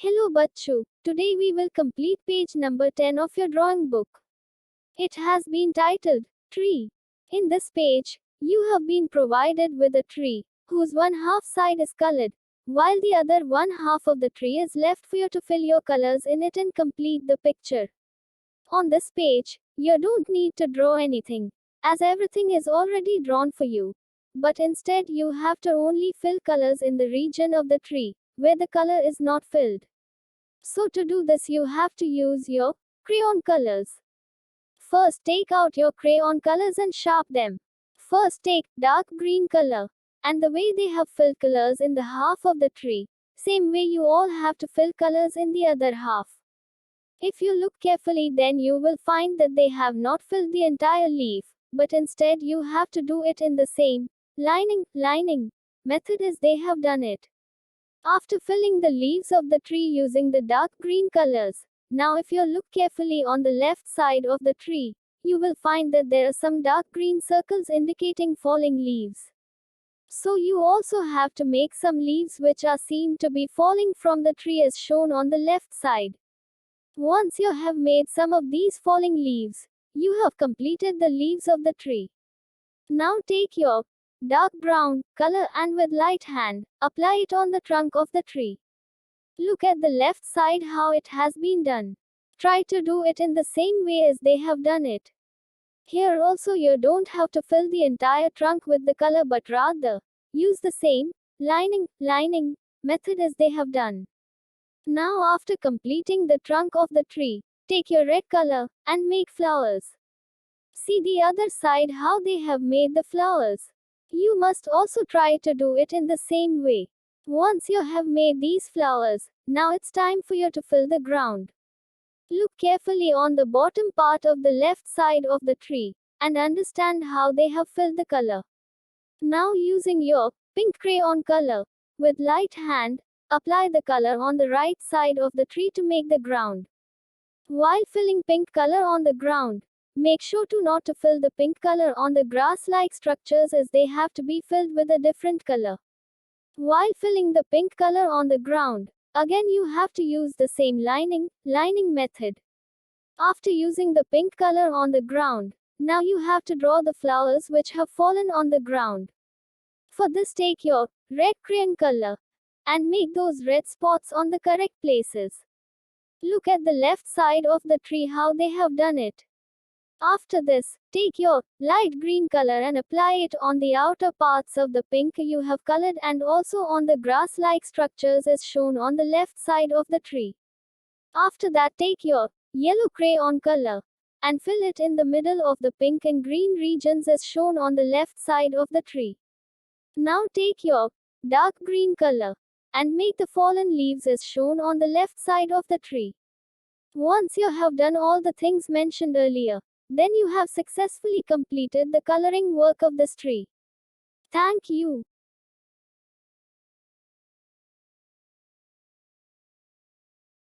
Hello Bachchu, today we will complete page number 10 of your drawing book. It has been titled, Tree. In this page, you have been provided with a tree, whose one half side is colored, while the other one half of the tree is left for you to fill your colors in it and complete the picture. On this page, you don't need to draw anything, as everything is already drawn for you. But instead you have to only fill colors in the region of the tree, where the color is not filled. So to do this you have to use your crayon colors. First take out your crayon colors and sharp them. First take dark green color, and the way they have filled colors in the half of the tree, same way you all have to fill colors in the other half. If you look carefully, then you will find that they have not filled the entire leaf, but instead you have to do it in the same lining method as they have done it. After filling the leaves of the tree using the dark green colors, now if you look carefully on the left side of the tree, you will find that there are some dark green circles indicating falling leaves. So you also have to make some leaves which are seen to be falling from the tree as shown on the left side. Once you have made some of these falling leaves, you have completed the leaves of the tree. Now take your dark brown color and with light hand, apply it on the trunk of the tree. Look at the left side how it has been done. Try to do it in the same way as they have done it. Here also you don't have to fill the entire trunk with the color, but rather use the same lining method as they have done. Now after completing the trunk of the tree, take your red color and make flowers. See the other side how they have made the flowers. You must also try to do it in the same way. Once you have made these flowers, now it's time for you to fill the ground. Look carefully on the bottom part of the left side of the tree, and understand how they have filled the color. Now using your pink crayon color, with light hand, apply the color on the right side of the tree to make the ground. While filling pink color on the ground, make sure to not to fill the pink color on the grass-like structures as they have to be filled with a different color. While filling the pink color on the ground, again you have to use the same lining method. After using the pink color on the ground, now you have to draw the flowers which have fallen on the ground. For this take your red crayon color and make those red spots on the correct places. Look at the left side of the tree how they have done it. After this, take your light green color and apply it on the outer parts of the pink you have colored and also on the grass-like structures as shown on the left side of the tree. After that take your yellow crayon color and fill it in the middle of the pink and green regions as shown on the left side of the tree. Now take your dark green color and make the fallen leaves as shown on the left side of the tree. Once you have done all the things mentioned earlier, then you have successfully completed the coloring work of this tree. Thank you.